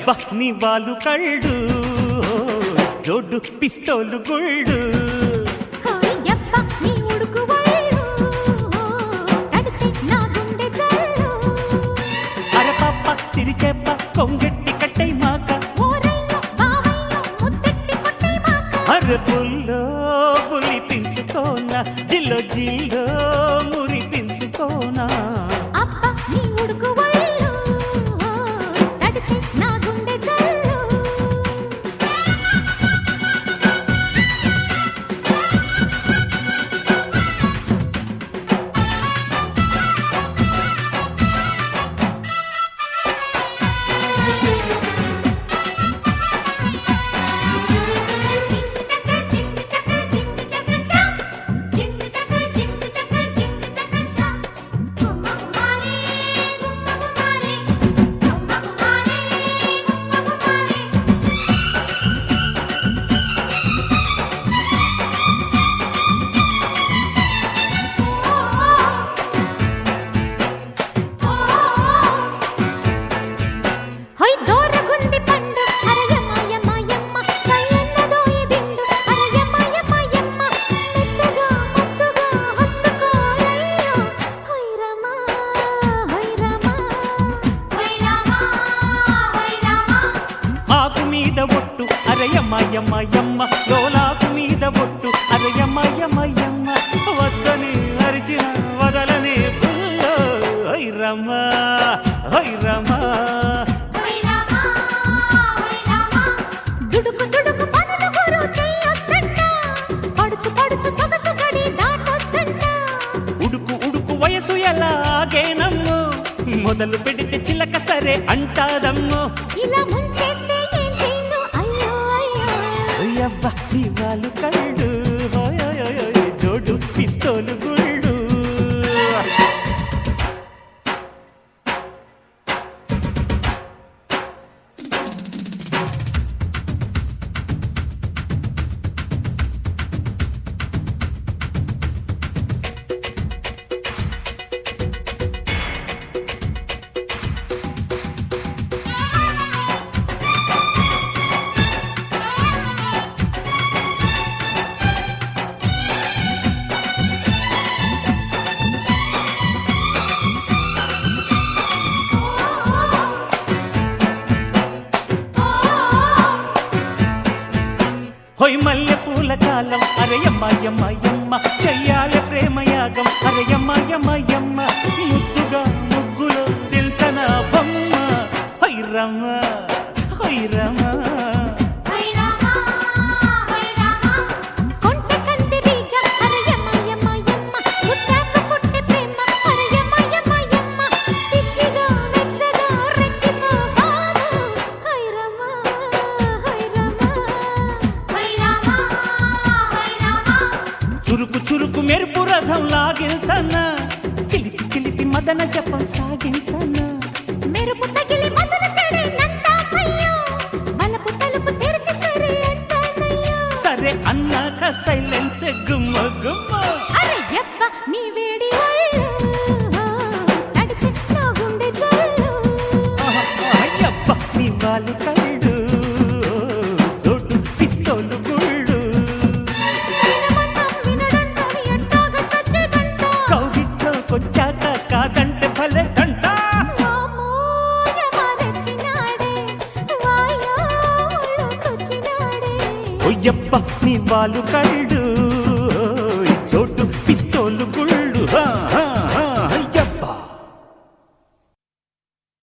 ఓయబ్బ నీ వాలు కళ్ళు జోడు పిస్తోలు గుళ్ళు అరపప్ప సిరిచెప్ప కొంగెట్టి కట్టై మాక అరపుల్లో పులి పెంచుకోనా జిల్లో జిల్లో మురి పెంచుకోనా ఒట్టు అరయమయమయమ్మ లోలాకు మీద ఒట్టు అరయమయమయమ్మ వద్దని అరిచిన వదలని పుల్లో హైరమ్మ హైరమ్మ దుడుకు దుడుకు పనులు గురు చేయొద్దంట పడుచు పడుచు సొగసు గడి దాటొద్దంట ఉడుకు ఉడుకు వయసు ఎలాగేనమ్ము మొదలు పెడితే చిలక సరే అంటాదమ్ము ఇలా ముంచేస్తే అబ్బా నీ వాలు కళ్ళు జోడు పిస్తోలు గుళ్ళు హోయ్ మల్లె పూల కాలం అరయమ్మయమ్మయమ్మ చెయ్యాలి ప్రేమయాగం అరయమ్మయమ్మయమ్మ ముద్దుగా ముగ్గులో దిల్చన బొమ్మ హైరమ్మ హైరమ్మ చురుకు చురుకు మెరుపు రథం లాగించన్నా చిలిపి చిలిపి మదన జపం సాగించన్నా మెరుపు తగిలి మదన చెడే నందామయ్యో మలపు తలుపు తెరిచి సరే అంటానయ్యో సరే అన్నాక సైలెన్స్ గుమ్మ గుమ్మ అరే యప్ప నీ వేడి ఒళ్ళు నడితే నా గుండె జల్లు అయ్యప్ప నీ వాలు కళ్ళు జోడు పిస్తోలు గుళ్ళు కొచ్చాక కాదంటే భలే దంట ఒయ్యప్ప నీ వాలు కళ్ళు చోటు పిస్తోలు గుళ్ళు